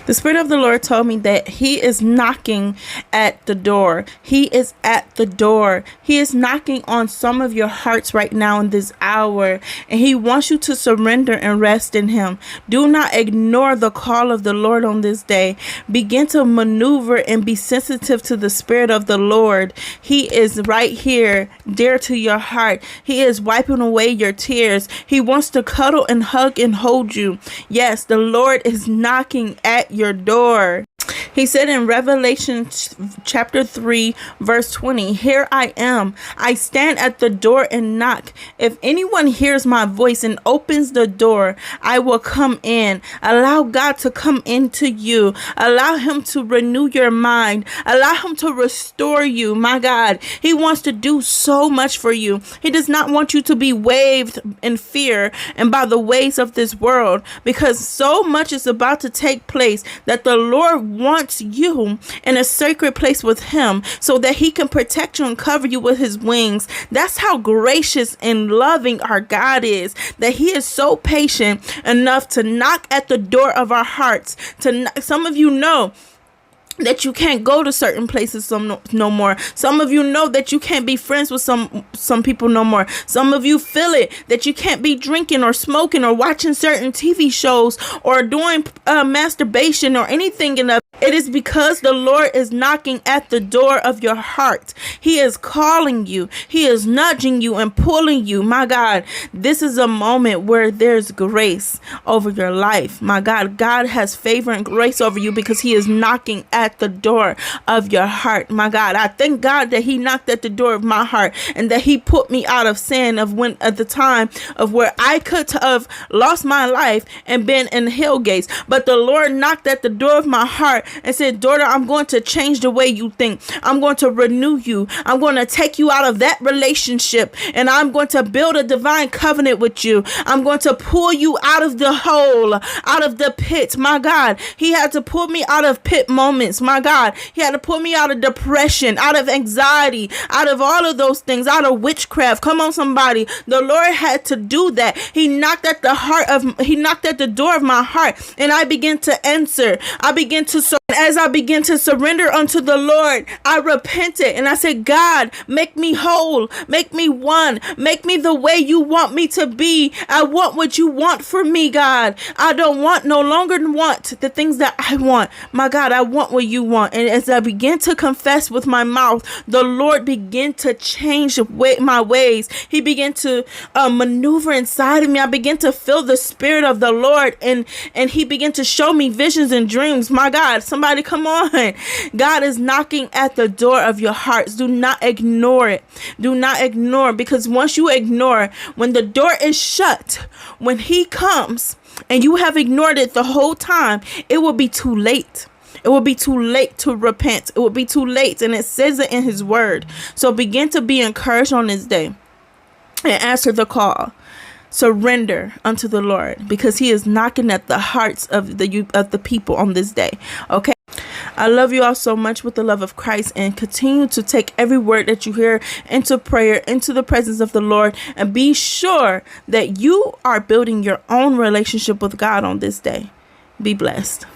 The Spirit of the Lord told me that He is knocking at the door. He is at the door. He is knocking on some of your hearts right now in this hour. And He wants you to surrender and rest in Him. Do not ignore the call of the Lord on this day. Begin to maneuver and be sensitive to the Spirit of the Lord. He is right here, dear to your heart. He is wiping away your tears. He wants to cuddle and hug and hold you. Yes, the Lord is knocking at your door. He said in Revelation chapter 3, verse 20, "Here I am. I stand at the door and knock. If anyone hears my voice and opens the door, I will come in." Allow God to come into you. Allow Him to renew your mind. Allow Him to restore you. My God, He wants to do so much for you. He does not want you to be waved in fear and by the ways of this world, because so much is about to take place that the Lord wants you in a sacred place with Him so that He can protect you and cover you with His wings. That's how gracious and loving our God is, that He is so patient enough to knock at the door of our hearts. Some of you know that you can't go to certain places no more. Some of you know that you can't be friends with some people no more. Some of you feel it, that you can't be drinking or smoking or watching certain TV shows or doing masturbation or anything in the. It is because the Lord is knocking at the door of your heart. He is calling you. He is nudging you and pulling you. My God, this is a moment where there's grace over your life. My God, God has favor and grace over you because He is knocking at the door of your heart. My God, I thank God that He knocked at the door of my heart and that He put me out of sin at the time of where I could have lost my life and been in hell gates. But the Lord knocked at the door of my heart and said, "Daughter, I'm going to change the way you think. I'm going to renew you. I'm going to take you out of that relationship, and I'm going to build a divine covenant with you. I'm going to pull you out of the hole, out of the pit." My God, He had to pull me out of pit moments. My God, He had to pull me out of depression, out of anxiety, out of all of those things, out of witchcraft. Come on, somebody. The Lord had to do that. He knocked at the door of my heart, and I began to answer. As I began to surrender unto the Lord, I repented and I said, "God, make me whole, make me one, make me the way you want me to be. I want what you want for me, God. I no longer want the things that I want. My God, I want what you want." And as I began to confess with my mouth, the Lord began to change my ways. He began to maneuver inside of me. I began to feel the Spirit of the Lord, and He began to show me visions and dreams. My God, somebody come on. God is knocking at the door of your hearts. Do not ignore it. Do not ignore, because once you ignore, when the door is shut, when He comes and you have ignored it the whole time, it will be too late. It will be too late to repent. It will be too late. And it says it in His word. So begin to be encouraged on this day and answer the call. Surrender unto the Lord, because He is knocking at the hearts of the people on this day. Okay. I love you all so much with the love of Christ, and continue to take every word that you hear into prayer, into the presence of the Lord, and be sure that you are building your own relationship with God on this day. Be blessed.